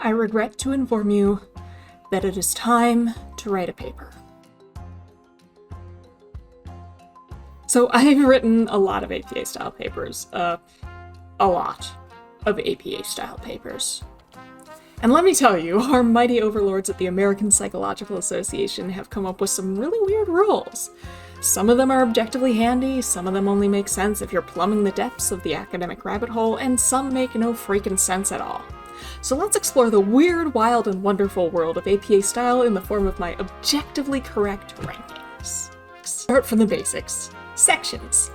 I regret to inform you that it is time to write a paper. So I've written a lot of APA-style papers. A lot of APA-style papers. And let me tell you, our mighty overlords at the American Psychological Association have come up with some really weird rules. Some of them are objectively handy, some of them only make sense if you're plumbing the depths of the academic rabbit hole, and some make no freaking sense at all. So let's explore the weird, wild, and wonderful world of APA style in the form of my objectively correct rankings. Start from the basics. Sections.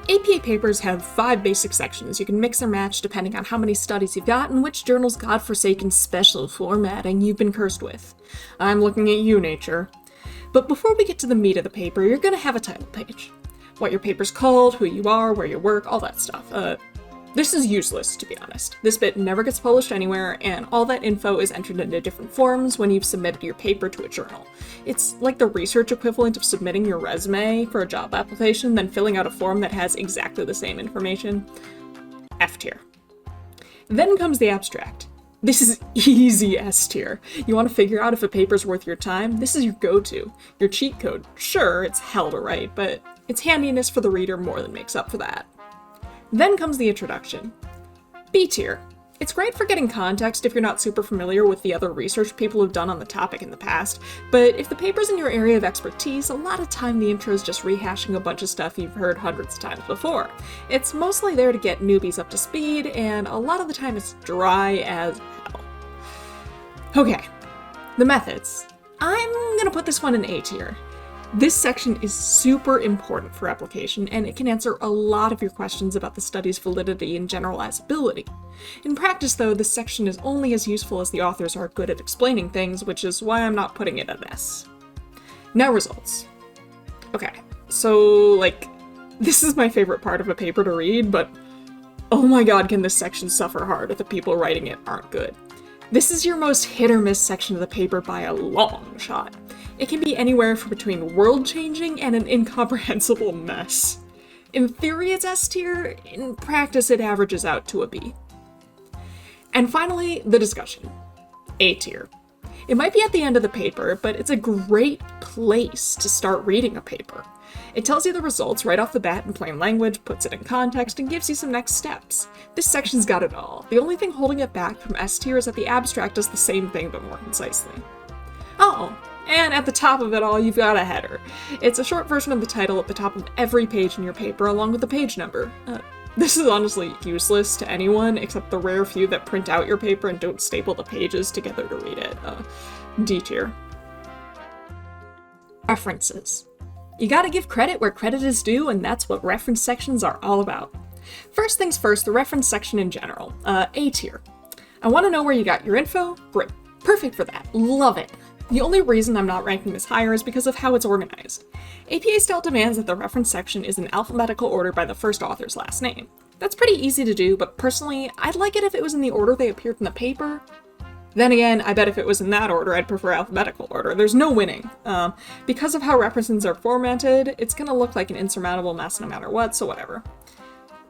APA papers have 5 basic sections. You can mix or match depending on how many studies you've got and which journal's godforsaken special formatting you've been cursed with. I'm looking at you, Nature. But before we get to the meat of the paper, you're gonna have a title page. What your paper's called, who you are, where you work, all that stuff. This is useless, to be honest. This bit never gets published anywhere, and all that info is entered into different forms when you've submitted your paper to a journal. It's like the research equivalent of submitting your resume for a job application, then filling out a form that has exactly the same information. F tier. Then comes the abstract. This is easy S tier. You want to figure out if a paper's worth your time? This is your go-to. Your cheat code. Sure, it's hell to write, but its handiness for the reader more than makes up for that. Then comes the introduction. B tier. It's great for getting context if you're not super familiar with the other research people have done on the topic in the past, but if the paper's in your area of expertise, a lot of time the intro is just rehashing a bunch of stuff you've heard hundreds of times before. It's mostly there to get newbies up to speed, and a lot of the time it's dry as hell. Okay, the methods. I'm gonna put this one in A tier. This section is super important for application, and it can answer a lot of your questions about the study's validity and generalizability. In practice, though, this section is only as useful as the authors are good at explaining things, which is why I'm not putting it at S. Now results. Okay, so, this is my favorite part of a paper to read, but oh my god, can this section suffer hard if the people writing it aren't good. This is your most hit-or-miss section of the paper by a long shot. It can be anywhere from between world-changing and an incomprehensible mess. In theory, it's S tier. In practice, it averages out to a B. And finally, the discussion. A tier. It might be at the end of the paper, but it's a great place to start reading a paper. It tells you the results right off the bat in plain language, puts it in context, and gives you some next steps. This section's got it all. The only thing holding it back from S tier is that the abstract does the same thing but more concisely. Oh, and at the top of it all, you've got a header. It's a short version of the title at the top of every page in your paper, along with the page number. This is honestly useless to anyone, except the rare few that print out your paper and don't staple the pages together to read it. D tier. References. You gotta give credit where credit is due, and that's what reference sections are all about. First things first, the reference section in general. A tier. I want to know where you got your info? Great. Perfect for that. Love it. The only reason I'm not ranking this higher is because of how it's organized. APA style demands that the reference section is in alphabetical order by the first author's last name. That's pretty easy to do, but personally, I'd like it if it was in the order they appeared in the paper. Then again, I bet if it was in that order, I'd prefer alphabetical order. There's no winning. Because of how references are formatted, it's gonna look like an insurmountable mess no matter what, so whatever.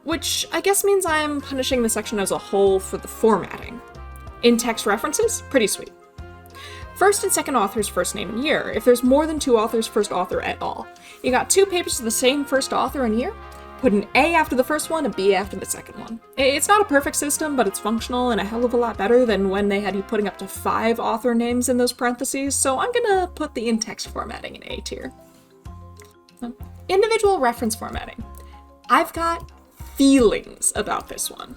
Which I guess means I'm punishing the section as a whole for the formatting. In-text references? Pretty sweet. First and second author's first name and year, if there's more than 2 authors, first author at all. You got 2 papers of the same first author and year? Put an A after the first one, a B after the second one. It's not a perfect system, but it's functional and a hell of a lot better than when they had you putting up to 5 author names in those parentheses, so I'm gonna put the in-text formatting in A tier. Individual reference formatting. I've got feelings about this one.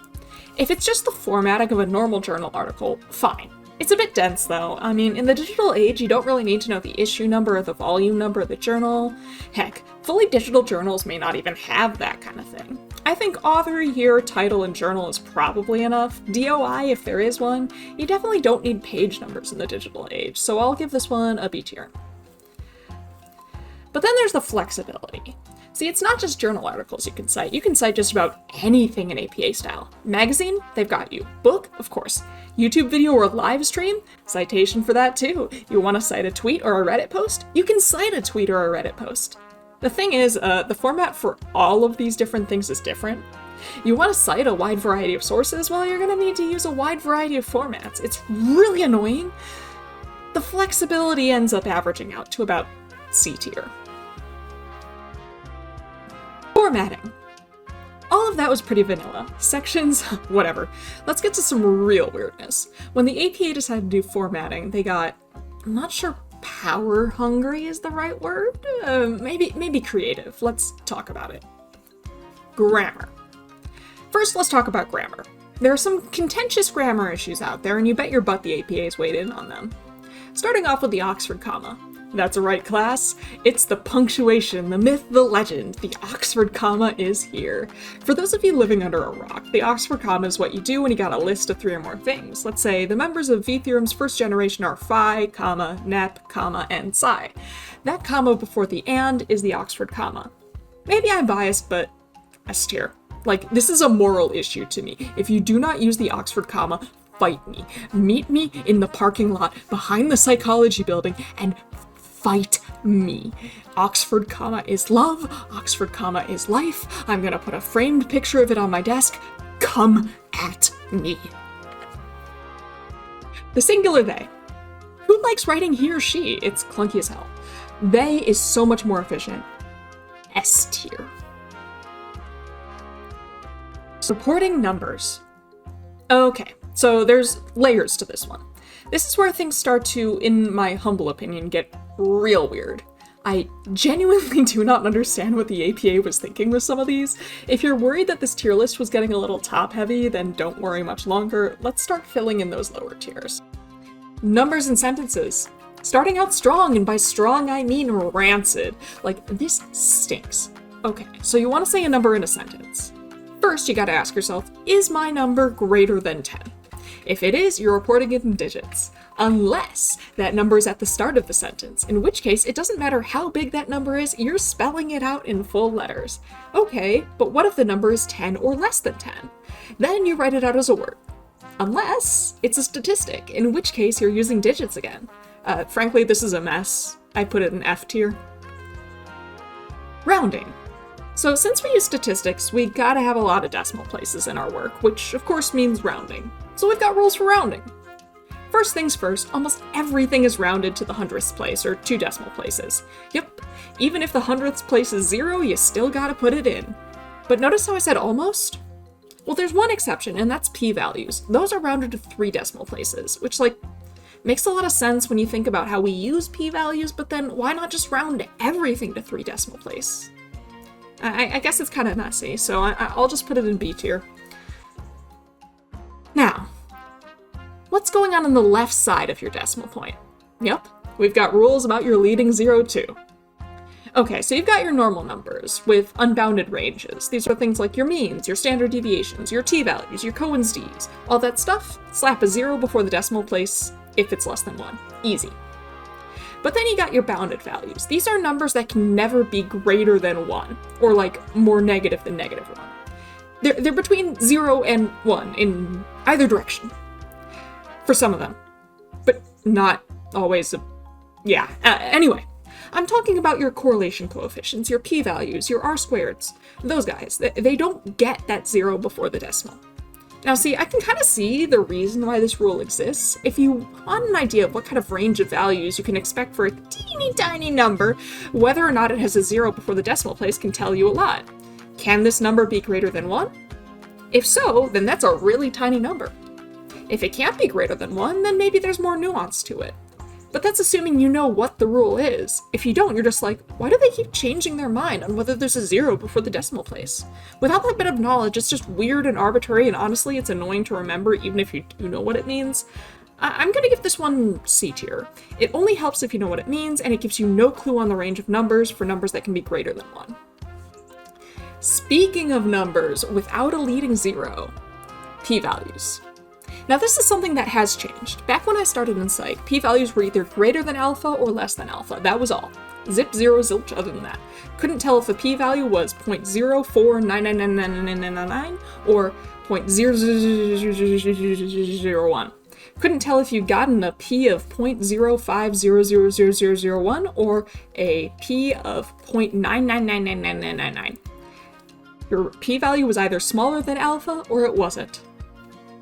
If it's just the formatting of a normal journal article, fine. It's a bit dense though. I mean, in the digital age, you don't really need to know the issue number or the volume number of the journal. Heck, fully digital journals may not even have that kind of thing. I think author, year, title, and journal is probably enough. DOI, if there is one. You definitely don't need page numbers in the digital age, so I'll give this one a B tier. But then there's the flexibility. See, it's not just journal articles you can cite. You can cite just about anything in APA style. Magazine? They've got you. Book? Of course. YouTube video or live stream? Citation for that too. You want to cite a tweet or a Reddit post? You can cite a tweet or a Reddit post. The thing is, the format for all of these different things is different. You want to cite a wide variety of sources? Well, you're going to need to use a wide variety of formats. It's really annoying. The flexibility ends up averaging out to about C tier. Formatting. All of that was pretty vanilla. Sections, whatever. Let's get to some real weirdness. When the APA decided to do formatting, they got, I'm not sure power hungry is the right word? Maybe creative. Let's talk about it. Grammar. First, let's talk about grammar. There are some contentious grammar issues out there, and you bet your butt the APA's weighed in on them. Starting off with the Oxford comma. That's right, class. It's the punctuation, the myth, the legend. The Oxford comma is here. For those of you living under a rock, the Oxford comma is what you do when you got a list of 3 or more things. Let's say the members of V-theorem's first generation are phi, comma, nep, comma, and psi. That comma before the and is the Oxford comma. Maybe I'm biased, but S tier. Like, this is a moral issue to me. If you do not use the Oxford comma, fight me. Meet me in the parking lot behind the psychology building and fight me. Oxford comma is love. Oxford comma is life. I'm gonna put a framed picture of it on my desk. Come at me. The singular they. Who likes writing he or she? It's clunky as hell. They is so much more efficient. S tier. Supporting numbers. Okay, so there's layers to this one. This is where things start to, in my humble opinion, get real weird. I genuinely do not understand what the APA was thinking with some of these. If you're worried that this tier list was getting a little top-heavy, then don't worry much longer. Let's start filling in those lower tiers. Numbers and sentences. Starting out strong, and by strong I mean rancid. Like, this stinks. Okay, so you want to say a number in a sentence. First, you gotta ask yourself, is my number greater than 10? If it is, you're reporting it in digits. Unless that number is at the start of the sentence, in which case it doesn't matter how big that number is, you're spelling it out in full letters. Okay, but what if the number is 10 or less than 10? Then you write it out as a word. Unless it's a statistic, in which case you're using digits again. Frankly, this is a mess. I put it in F tier. Rounding. So since we use statistics, we gotta have a lot of decimal places in our work, which of course means rounding. So we've got rules for rounding. First things first, almost everything is rounded to the 100th place, or 2 decimal places. Yep, even if the 100th place is 0, you still gotta put it in. But notice how I said almost? Well, there's one exception, and that's p-values. Those are rounded to 3 decimal places, which, like, makes a lot of sense when you think about how we use p-values, but then why not just round everything to 3 decimal place? I guess it's kind of messy, so I'll just put it in B tier. Now, what's going on the left side of your decimal point? Yep, we've got rules about your leading 0 too. Okay, so you've got your normal numbers with unbounded ranges. These are things like your means, your standard deviations, your t-values, your Cohen's d's. All that stuff, slap a 0 before the decimal place if it's less than 1. Easy. But then you got your bounded values. These are numbers that can never be greater than 1, or like more negative than negative 1. They're between 0 and 1 in either direction. For some of them. But not always. Anyway. I'm talking about your correlation coefficients, your p-values, your r-squareds. Those guys. They don't get that 0 before the decimal. Now see, I can kind of see the reason why this rule exists. If you want an idea of what kind of range of values you can expect for a teeny tiny number, whether or not it has a 0 before the decimal place can tell you a lot. Can this number be greater than 1? If so, then that's a really tiny number. If it can't be greater than 1, then maybe there's more nuance to it. But that's assuming you know what the rule is. If you don't, you're just like, why do they keep changing their mind on whether there's a 0 before the decimal place? Without that bit of knowledge, it's just weird and arbitrary, and honestly, it's annoying to remember even if you do know what it means. I'm gonna give this one C tier. It only helps if you know what it means, and it gives you no clue on the range of numbers for numbers that can be greater than 1. Speaking of numbers without a leading 0, p-values. Now this is something that has changed. Back when I started in psych, p-values were either greater than alpha or less than alpha. That was all. Zip, zero, zilch other than that. Couldn't tell if the p-value was 0.04999999 or 0.00001. Couldn't tell if you'd gotten a p of 0.05000001 or a p of 0.9999999. Your p-value was either smaller than alpha or it wasn't.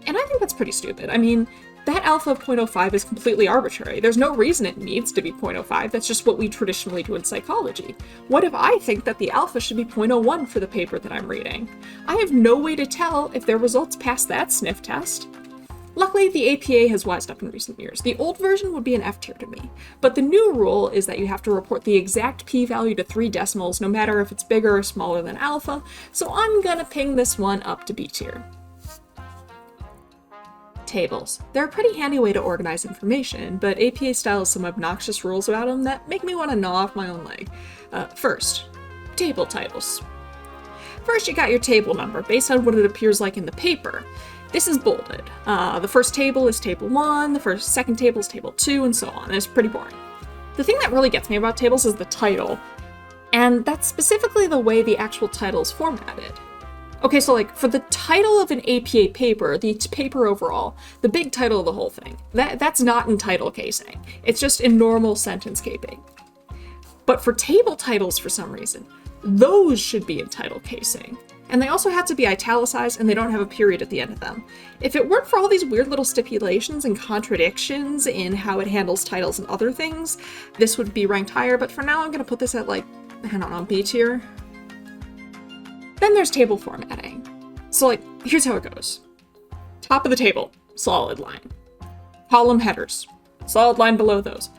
And I think that's pretty stupid. I mean, that alpha of 0.05 is completely arbitrary. There's no reason it needs to be 0.05. That's just what we traditionally do in psychology. What if I think that the alpha should be 0.01 for the paper that I'm reading? I have no way to tell if their results pass that sniff test. Luckily, the APA has wised up in recent years. The old version would be an F tier to me, but the new rule is that you have to report the exact p-value to 3 decimals, no matter if it's bigger or smaller than alpha, so I'm gonna ping this one up to B tier. Tables. They're a pretty handy way to organize information, but APA style has some obnoxious rules about them that make me want to gnaw off my own leg. First, table titles. First, you got your table number based on what it appears like in the paper. This is bolded. The first table is table 1, the second table is table 2, and so on. It's pretty boring. The thing that really gets me about tables is the title, and that's specifically the way the actual title is formatted. Okay, so like for the title of an APA paper, the paper overall, the big title of the whole thing, that's not in title casing. It's just in normal sentence caping. But for table titles, for some reason, those should be in title casing. And they also have to be italicized, and they don't have a period at the end of them. If it weren't for all these weird little stipulations and contradictions in how it handles titles and other things, this would be ranked higher, but for now I'm gonna put this at like, I don't know, B tier? Then there's table formatting. So like, here's how it goes. Top of the table, solid line. Column headers, solid line below those.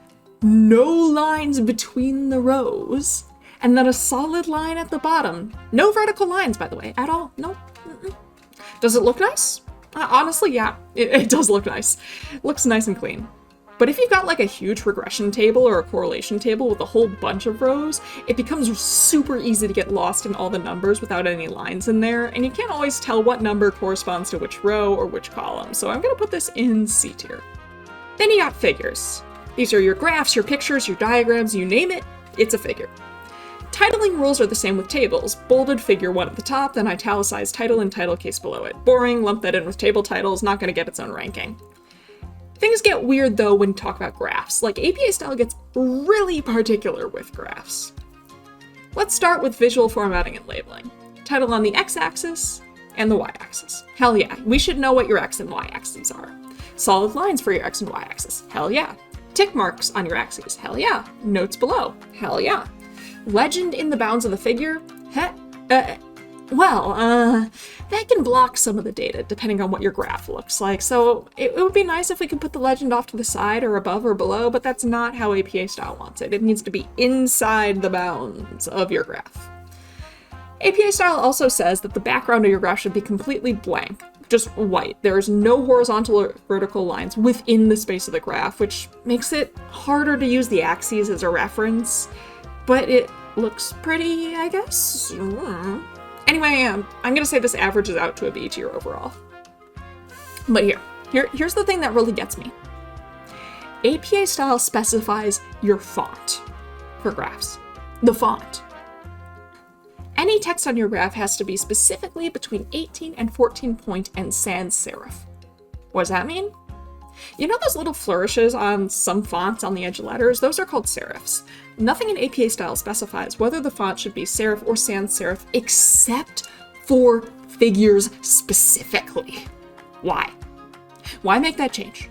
No lines between the rows. And then a solid line at the bottom. No vertical lines, by the way, at all. No. Does it look nice? Honestly, yeah, it does look nice. It looks nice and clean. But if you've got like a huge regression table or a correlation table with a whole bunch of rows, it becomes super easy to get lost in all the numbers without any lines in there, and you can't always tell what number corresponds to which row or which column, so I'm gonna put this in C tier. Then you got figures. These are your graphs, your pictures, your diagrams, you name it, it's a figure. Titling rules are the same with tables. Bolded figure 1 at the top, then italicized title and title case below it. Boring, lump that in with table titles, not gonna get its own ranking. Things get weird though when you talk about graphs. Like APA style gets really particular with graphs. Let's start with visual formatting and labeling. Title on the x-axis and the y-axis. Hell yeah, we should know what your x and y-axes are. Solid lines for your x and y-axis. Hell yeah. Tick marks on your axes. Hell yeah. Notes below. Hell yeah. Legend in the bounds of the figure? That can block some of the data depending on what your graph looks like, so it would be nice if we could put the legend off to the side or above or below, but that's not how APA style wants it. It needs to be inside the bounds of your graph. APA style also says that the background of your graph should be completely blank, just white. There's no horizontal or vertical lines within the space of the graph, which makes it harder to use the axes as a reference, but it looks pretty, I guess? Anyway, I'm gonna say this averages out to a B tier overall. But here's the thing that really gets me. APA style specifies your font for graphs. The font. Any text on your graph has to be specifically between 18 and 14 point and sans serif. What does that mean? You know those little flourishes on some fonts on the edge of letters? Those are called serifs. Nothing in APA style specifies whether the font should be serif or sans serif except for figures specifically. Why? Why make that change?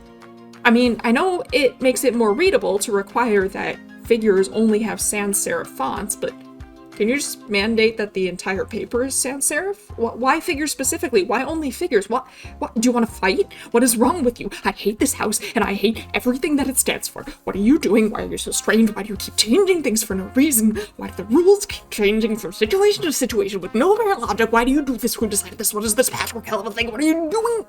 I mean, I know it makes it more readable to require that figures only have sans serif fonts, but can you just mandate that the entire paper is sans serif? Why figures specifically? Why only figures? What? Do you want to fight? What is wrong with you? I hate this house, and I hate everything that it stands for. What are you doing? Why are you so strange? Why do you keep changing things for no reason? Why do the rules keep changing from situation to situation with no apparent logic? Why do you do this? Who decided this? What is this patchwork hell of a thing? What are you doing?